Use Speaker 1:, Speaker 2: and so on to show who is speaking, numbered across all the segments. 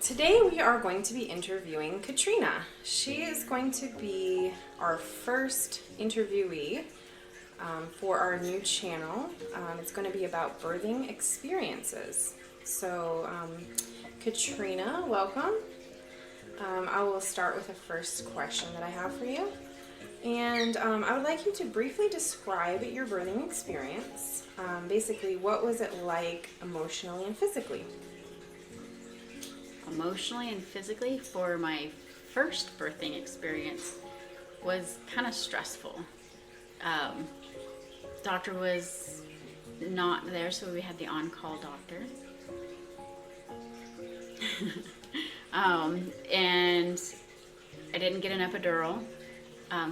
Speaker 1: Today we are going to be interviewing Katrina. She is going to be our first interviewee for our new channel. It's going to be about birthing experiences. So, Katrina, welcome. I will start with the first question that I have for you. And I would like you to briefly describe your birthing experience. Basically, what was it like emotionally and physically?
Speaker 2: Emotionally and physically, for my first birthing experience, was kind of stressful. Doctor was not there, so we had the on-call doctor. And I didn't get an epidural,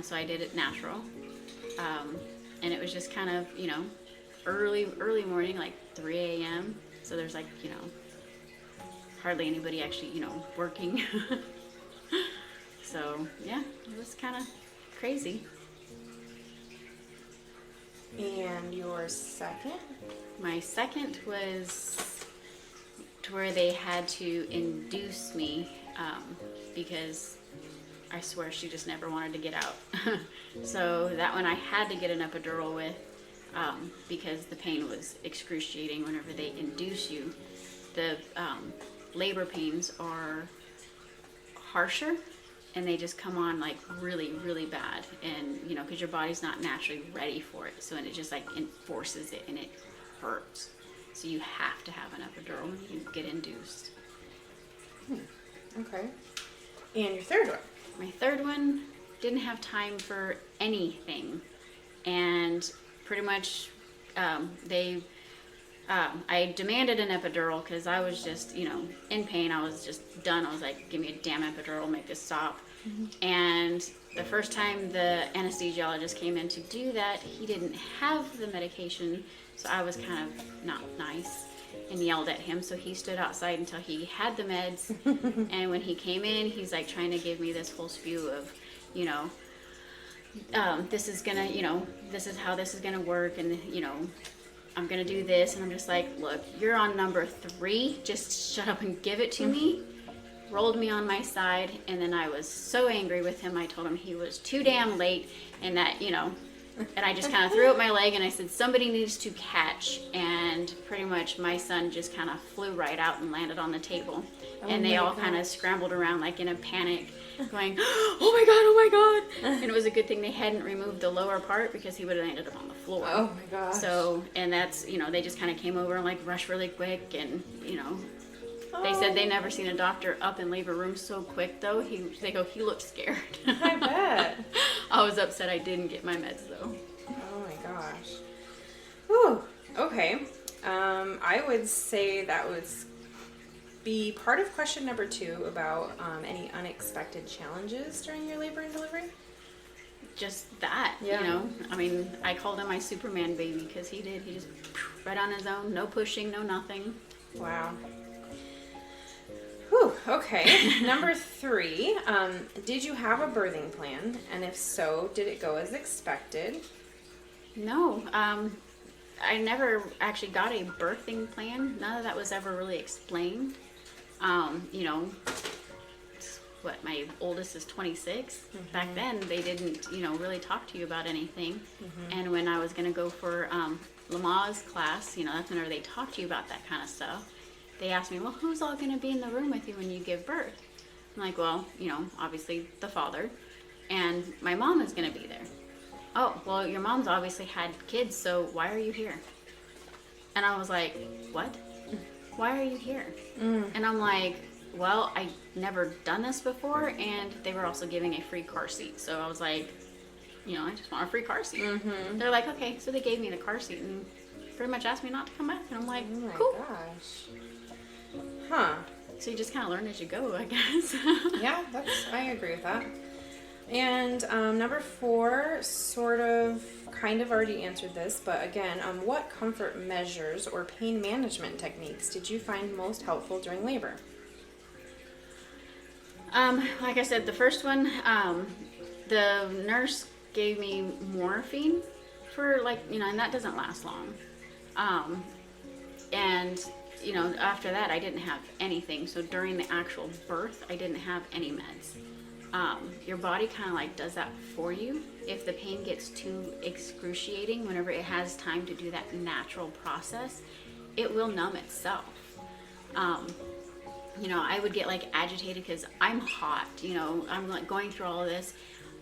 Speaker 2: so I did it natural. And it was just kind of, early morning, like 3 a.m. So there's like, hardly anybody actually, working. So yeah, it was kind of crazy.
Speaker 1: And your second?
Speaker 2: My second was to where they had to induce me because I swear she just never wanted to get out. So that one I had to get an epidural with because the pain was excruciating whenever they induce you. The labor pains are harsher and they just come on like really, really bad. And, because your body's not naturally ready for it. So, and it just like enforces it and it hurts. So you have to have an epidural when you get induced.
Speaker 1: Okay. And your third one?
Speaker 2: My third one didn't have time for anything. And pretty much I demanded an epidural because I was just, in pain. I was just done. I was like, give me a damn epidural, make this stop. Mm-hmm. And the first time the anesthesiologist came in to do that, he didn't have the medication. So I was kind of not nice and yelled at him. So he stood outside until he had the meds. And when he came in, he's like trying to give me this whole spew of, this is gonna, this is how this is gonna work. And, I'm gonna do this. And I'm just like, look, you're on number 3. Just shut up and give it to me. Rolled me on my side. And then I was so angry with him. I told him he was too damn late and that, and I just kind of threw up my leg and I said, somebody needs to catch. And pretty much my son just kind of flew right out and landed on the table. And they all kind of scrambled around like in a panic, going, oh my God. And it was a good thing they hadn't removed the lower part because he would have ended up on the floor.
Speaker 1: Oh my gosh.
Speaker 2: So, and that's, they just kind of came over and like rushed really quick. And, they said they never seen a doctor up in labor room so quick though. They go, he looked scared.
Speaker 1: I bet.
Speaker 2: I was upset I didn't get my meds though.
Speaker 1: Oh my gosh. Whew. Okay. I would say that would be part of question number 2 about any unexpected challenges during your labor and delivery.
Speaker 2: Just that, I mean, I called him my Superman baby because he did. He just right on his own, no pushing, no nothing.
Speaker 1: Wow. Whew, okay. Number 3, did you have a birthing plan? And if so, did it go as expected?
Speaker 2: No, I never actually got a birthing plan. None of that was ever really explained. My oldest is 26. Mm-hmm. Back then, they didn't, really talk to you about anything. Mm-hmm. And when I was going to go for Lama's class, that's whenever they talk to you about that kind of stuff. They asked me, well, who's all going to be in the room with you when you give birth? I'm like, well, obviously the father. And my mom is going to be there. Oh, well, your mom's obviously had kids, so why are you here? And I was like, what? Why are you here? And I'm like, well, I never done this before, and they were also giving a free car seat. So I was like, I just want a free car seat. Mm-hmm. They're like, okay. So they gave me the car seat and pretty much asked me not to come back. And I'm like,
Speaker 1: oh my
Speaker 2: cool.
Speaker 1: Gosh. Huh.
Speaker 2: So you just kind of learn as you go, I guess.
Speaker 1: Yeah, I agree with that. And number 4, kind of already answered this, but again, what comfort measures or pain management techniques did you find most helpful during labor?
Speaker 2: Like I said, the first one, the nurse gave me morphine for and that doesn't last long. And you know, after that, I didn't have anything. So during the actual birth, I didn't have any meds. Your body kind of like does that for you. If the pain gets too excruciating, whenever it has time to do that natural process, it will numb itself. You know, I would get like agitated because I'm hot, you know, I'm like going through all of this.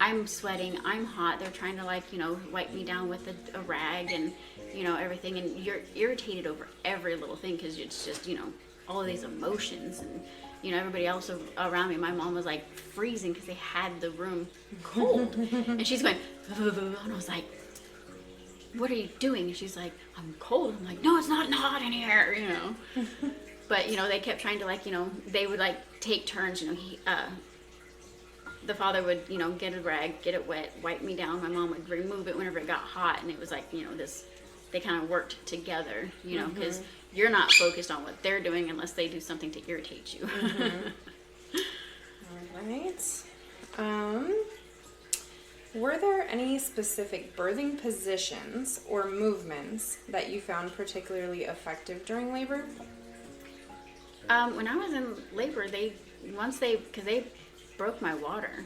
Speaker 2: I'm sweating, I'm hot. They're trying to like, you know, wipe me down with a rag and, you know, everything. And you're irritated over every little thing because it's just, you know, all of these emotions. And, you know, everybody else around me, my mom was like freezing because they had the room cold. And she's going, and I was like, what are you doing? And she's like, I'm cold. I'm like, no, it's not hot in here, you know. But, you know, they kept trying to like, you know, they would like take turns, you know, the father would, you know, get a rag, get it wet, wipe me down. My mom would remove it whenever it got hot. And it was like, you know, they kind of worked together, you know, because you're not focused on what they're doing unless they do something to irritate you.
Speaker 1: All right. Were there any specific birthing positions or movements that you found particularly effective during labor?
Speaker 2: When I was in labor, because they broke my water,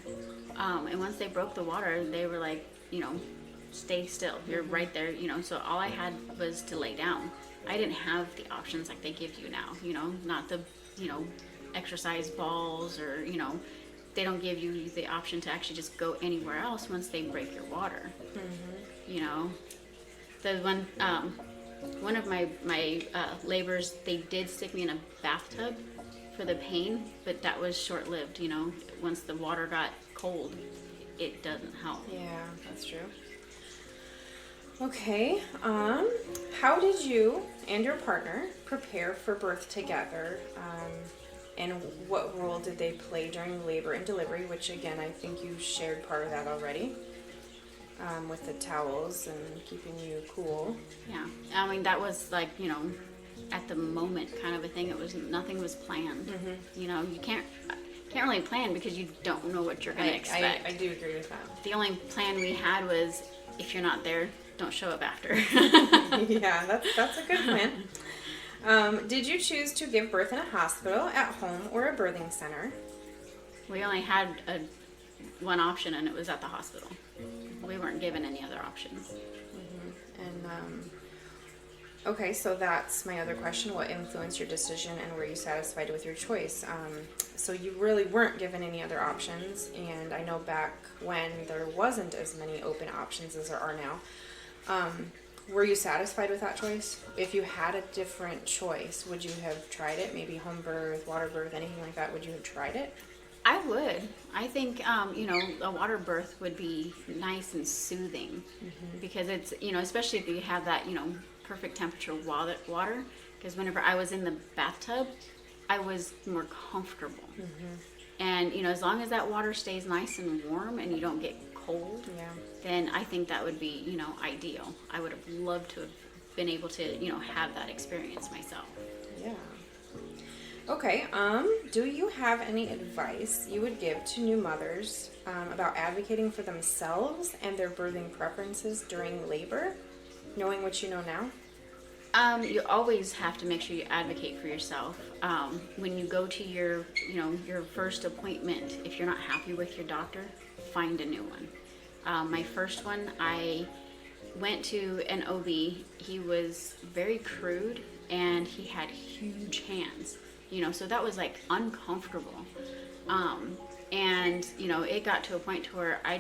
Speaker 2: and once they broke the water, they were like, you know, stay still. You're right there, you know. So all I had was to lay down. I didn't have the options like they give you now, you know, not the, you know, exercise balls or, you know, they don't give you the option to actually just go anywhere else once they break your water. You know, the one of my labors, they did stick me in a bathtub for the pain, but that was short-lived, you know. Once the water got cold, it doesn't help.
Speaker 1: Yeah, that's true. Okay, how did you and your partner prepare for birth together? And what role did they play during labor and delivery, which again, I think you shared part of that already, with the towels and keeping you cool.
Speaker 2: Yeah, I mean, that was like, you know, at the moment kind of a thing. Nothing was planned. You know, you can't really plan because you don't know what you're going to expect.
Speaker 1: I do agree with that.
Speaker 2: The only plan we had was, if you're not there, don't show up after.
Speaker 1: Yeah, that's a good plan. Did you choose to give birth in a hospital, at home, or a birthing center?
Speaker 2: We only had one option, and it was at the hospital. We weren't given any other options.
Speaker 1: And okay, so that's my other question. What influenced your decision, and were you satisfied with your choice? So you really weren't given any other options, and I know back when there wasn't as many open options as there are now. Were you satisfied with that choice? If you had a different choice, would you have tried it? Maybe home birth, water birth, anything like that? Would you have tried it?
Speaker 2: I would. I think, you know, a water birth would be nice and soothing because it's, you know, especially if you have that, you know, perfect temperature water. Because whenever I was in the bathtub, I was more comfortable. And, you know, as long as that water stays nice and warm and you don't get cold, then I think that would be, you know, ideal. I would have loved to have been able to, you know, have that experience myself.
Speaker 1: Yeah. Okay, do you have any advice you would give to new mothers about advocating for themselves and their birthing preferences during labor, knowing what you know now?
Speaker 2: You always have to make sure you advocate for yourself. When you go to your, you know, your first appointment, if you're not happy with your doctor, find a new one. My first one, I went to an OB. He was very crude and he had huge hands, you know, so that was like uncomfortable. And, you know, it got to a point to where I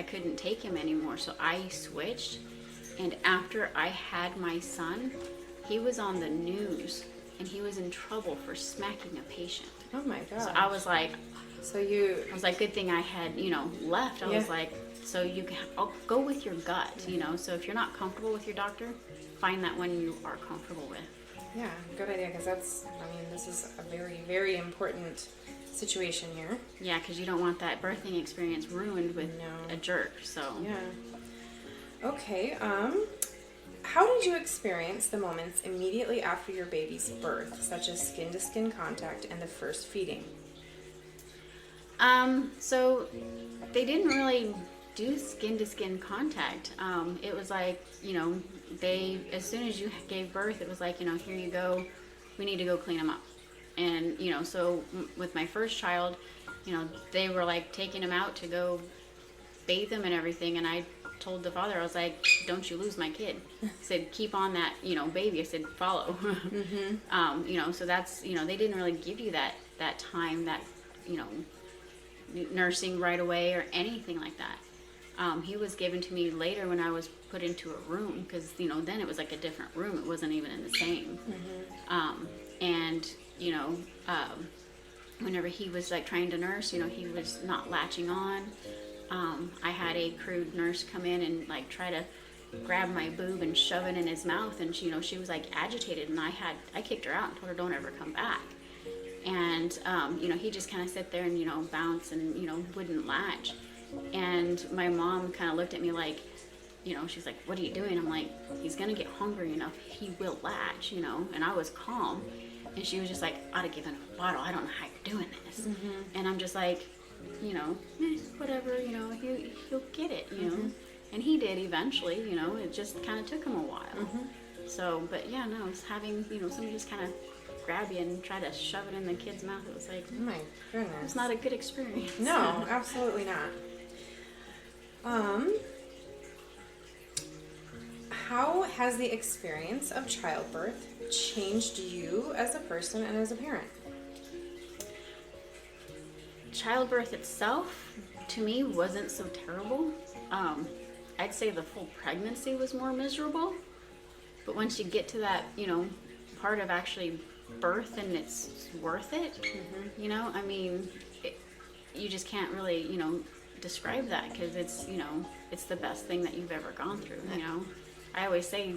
Speaker 2: couldn't take him anymore. So I switched. And after I had my son, he was on the news and he was in trouble for smacking a patient.
Speaker 1: Oh my God.
Speaker 2: So I was like, good thing I had, you know, left. I was like, so I'll go with your gut, you know. So if you're not comfortable with your doctor, find that one you are comfortable with.
Speaker 1: Yeah, good idea, because this is a very, very important situation here.
Speaker 2: Yeah, because you don't want that birthing experience ruined with a jerk, so.
Speaker 1: Yeah. Okay, how did you experience the moments immediately after your baby's birth, such as skin-to-skin contact and the first feeding?
Speaker 2: So they didn't really do skin-to-skin contact. It was like, you know, as soon as you gave birth, it was like, you know, here you go, we need to go clean him up. And, you know, so with my first child, you know, they were like taking him out to go bathe him and everything. And I told the father, I was like, don't you lose my kid. I said, keep on that, you know, baby. I said, follow. You know, so that's, you know, they didn't really give you that time, that, you know, nursing right away or anything like that. He was given to me later when I was put into a room, because, you know, then it was like a different room. It wasn't even in the same. And, you know, whenever he was like trying to nurse, you know, he was not latching on. I had a crude nurse come in and like try to grab my boob and shove it in his mouth, and she, you know, she was like agitated, and I kicked her out and told her, don't ever come back. And you know, he just kind of sat there and, you know, bounce and, you know, wouldn't latch. And my mom kind of looked at me like, you know, she's like, what are you doing? I'm like, he's gonna get hungry enough, he will latch, you know. And I was calm, and she was just like, I'd have given him a bottle, I don't know how you're doing this. And I'm just like, you know, whatever, you know, he'll get it, you know. And he did eventually, you know. It just kind of took him a while. So, but yeah, no, it's having, you know, somebody just kind of grab you and try to shove it in the kid's mouth. It was like,
Speaker 1: Oh my goodness.
Speaker 2: it's not a good experience.
Speaker 1: No, absolutely not. How has the experience of childbirth changed you as a person and as a parent?
Speaker 2: Childbirth itself, to me, wasn't so terrible. I'd say the full pregnancy was more miserable. But once you get to that, you know, part of actually birth, and it's worth it, you know, I mean, you just can't really, you know, describe that, because it's, you know, it's the best thing that you've ever gone through, you know. I always say,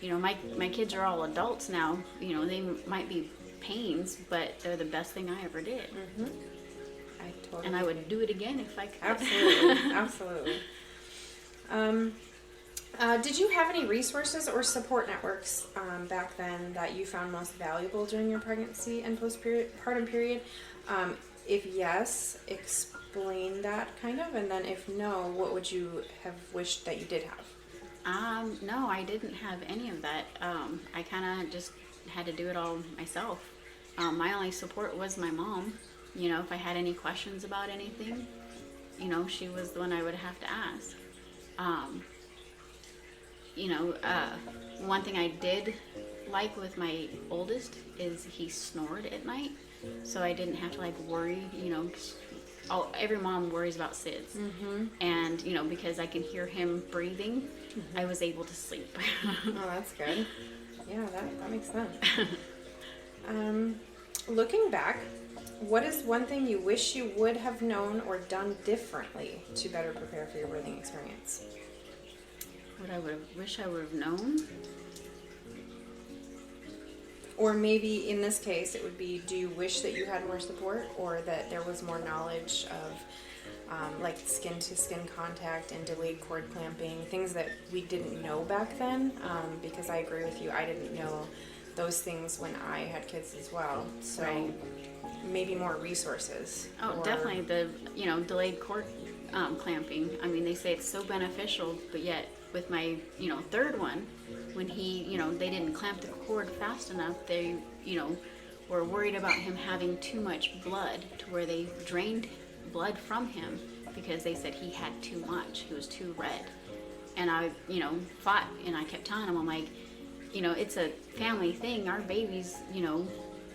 Speaker 2: you know, my kids are all adults now, you know, they might be pains, but they're the best thing I ever did.
Speaker 1: I totally
Speaker 2: And I would do it again if I could.
Speaker 1: Absolutely, absolutely. Did you have any resources or support networks back then that you found most valuable during your pregnancy and postpartum period? If yes, explain that kind of, and then if no, what would you have wished that you did have?
Speaker 2: No, I didn't have any of that. I kind of just had to do it all myself. My only support was my mom. You know, if I had any questions about anything, you know, she was the one I would have to ask. You know, one thing I did like with my oldest is he snored at night, so I didn't have to like worry, you know, every mom worries about SIDS. And, you know, because I can hear him breathing, I was able to sleep.
Speaker 1: Oh, that's good. Yeah, that makes sense. Looking back, what is one thing you wish you would have known or done differently to better prepare for your birthing experience?
Speaker 2: What I wish I would have known?
Speaker 1: Or maybe in this case, it would be, do you wish that you had more support, or that there was more knowledge of like skin-to-skin contact and delayed cord clamping, things that we didn't know back then? Because I agree with you, I didn't know those things when I had kids as well. So
Speaker 2: Right.
Speaker 1: maybe more resources.
Speaker 2: Oh, definitely the, you know, delayed cord clamping. I mean, they say it's so beneficial, but yet with my, you know, third one, when he, you know, they didn't clamp the cord fast enough, they, you know, were worried about him having too much blood, to where they drained blood from him because they said he had too much. He was too red. And I, you know, fought, and I kept telling him, I'm like, you know, it's a family thing. Our babies, you know,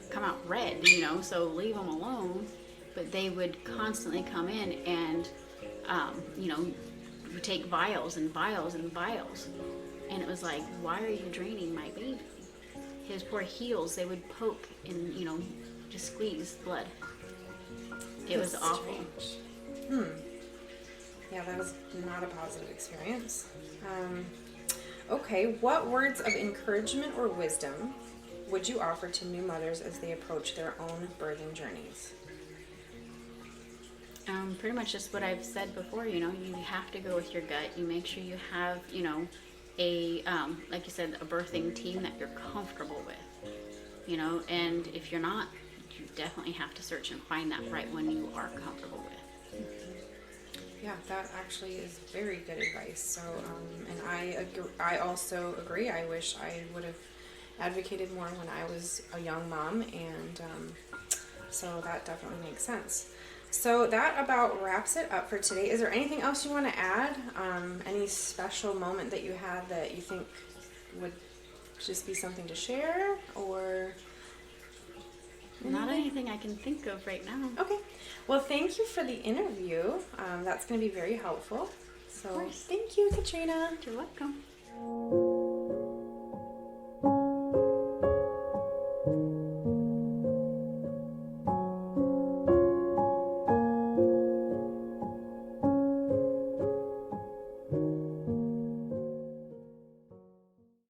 Speaker 2: come out red, you know, so leave them alone. But they would constantly come in and, you know, you take vials and vials and vials. And it was like, why are you draining my baby? His poor heels, they would poke and, you know, just squeeze blood. It was awful.
Speaker 1: Yeah, that was not a positive experience. Okay, what words of encouragement or wisdom would you offer to new mothers as they approach their own birthing journeys?
Speaker 2: Pretty much just what I've said before, you know, you have to go with your gut. You make sure you have, you know, a, like you said, a birthing team that you're comfortable with, you know, and if you're not, you definitely have to search and find that right one you are comfortable with.
Speaker 1: Yeah, that actually is very good advice. So, and I also agree. I wish I would have advocated more when I was a young mom, and so that definitely makes sense. So that about wraps it up for today. Is there anything else you want to add? Any special moment that you had that you think would just be something to share, or
Speaker 2: Not anything I can think of right now.
Speaker 1: Okay. Well, thank you for the interview. That's going to be very helpful. So
Speaker 2: course.
Speaker 1: thank you, Katrina.
Speaker 2: You're welcome.